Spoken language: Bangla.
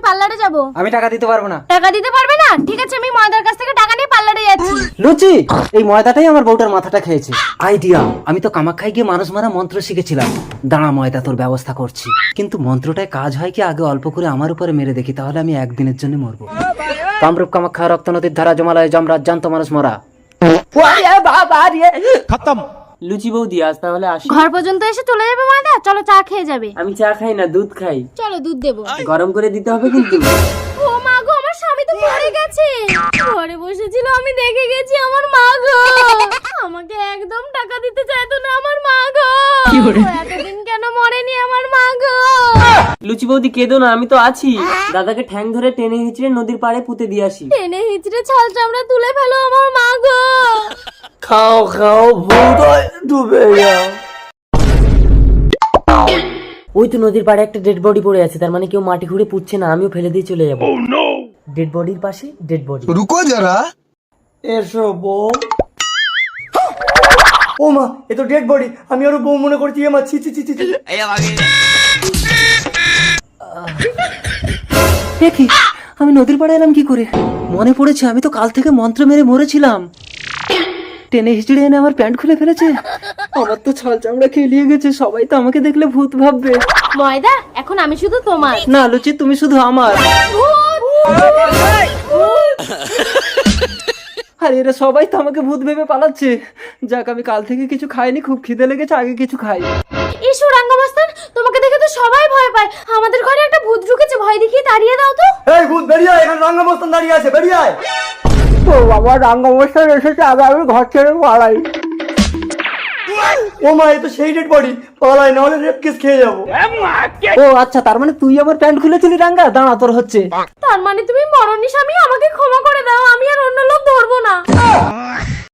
পার্লারে যাব। আমি টাকা দিতে পারবো না। টাকা দিতে পারবে না? ঠিক আছে, আমি ময়দার কাছ থেকে টাকা নিয়ে পার্লারে যাচ্ছি। লুচি, এই ময়দাটাই আমার বউটার মাথাটা খেয়েছে। আইডিয়া, আমি তো কামাখ্যায় গিয়ে মানুষ মারা মন্ত্র শিখেছিলাম। দাঁড়া, ময়দা তোর ব্যবস্থা করছি। কিন্তু মন্ত্রটায় কাজ হয় কি, আগে অল্প করে আমার উপরে মেরে দেখি, তাহলে আমি একদিনের জন্য মরবো। কামরূপ কামাখ্যা রক্ত নদীর ধারা জমালয় যমরাজ জান্ত মানুষ মরা। খতম। লুচি বৌদি, আজ তাহলে আসি। ঘর পর্যন্ত এসে চলে যাবে ময়দা? চলো চা খেয়ে যাবে। আমি চা খাই না, দুধ খাই। চলো দুধ দেবো। গরম করে দিতে হবে কিন্তু। ও মা গো, আমার স্বামী তো মরে গেছে। ঘরে বসেছিল, আমি দেখে গেছি। আমার মা গো, আমাকে একদম টাকা দিতে চাইতো না আমার মা গো। এতদিন কেন মরেনি আমার মা গো? লুচি বৌদি কেঁদো না, আমি তো আছি। দাদাকে ঠ্যাং ধরে টেনে হিচড়ে নদীর পাড়ে পুঁতে দিয়ে আসি। টেনে হিচড়ে ছাল চামড়া তুলে ফেলো আমার মা গো। খাও খাও, ভূত ডুবে যাও। ওই তো নদীর পাড়ে একটা ডেড বডি পড়ে আছে, তার মানে কেউ মাটি খুঁড়ে পুঁতছে না, আমিও ফেলে দিয়ে চলে যাবো। ডেড বডির পাশে ডেড বডি। रुको जरा। এসো বউ। ও মা, এ তো ডেড বডি। আমি আরো বউ মনে করছি। এ মা, ছি ছি ছি ছি ছি। দেখি আমি নদীর পাড়ে এলাম কি করে? মনে পড়েছে, আমি তো কাল থেকে মন্ত্র মেরে মরেছিলাম। টেনে হিচড়ে এনে আমার প্যান্ট খুলে ফেলেছে। আমার তো ছাল চামড়া খেলিয়ে গেছে। সবাই তো আমাকে দেখলে ভূত ভাববে। ময়দা, এখন আমি শুধু তোমার। না লুচি, তুমি শুধু আমার। আর এরা সবাই তো আমাকে ভূত ভেবে পালাচ্ছে। যাক, আমি কাল থেকে কিছু খাইনি, খুব খিদে লেগেছে, আগে কিছু খাই। ইসু রাঙ্গমাস্তান, তোমাকে দেখে তো সবাই ভয় পায়। আমাদের ঘরে একটা ভূত ঢুকেছে, ভয় দেখিয়ে তাড়িয়ে দাও তো। এই ভূত, বেরিয়ে আয়। এখানে রাঙ্গামস্তান দাঁড়িয়ে আছে, বেরিয়ে আয়। ও বাবা, রাঙ্গমস্তান এসেছে, আগে আমি ঘর ছেড়ে পালাই। ও মা, এ তো সেই ডেড বডি। পালাই, নাহলে রেপ কেস খেয়ে যাবো। ও আচ্ছা, তার মানে তুই আমার প্যান্ট খুলেছিলি রাঙ্গা? দাঁড়া, তোর হচ্ছে। তার মানে তুমি মরণী স্বামী আমাকে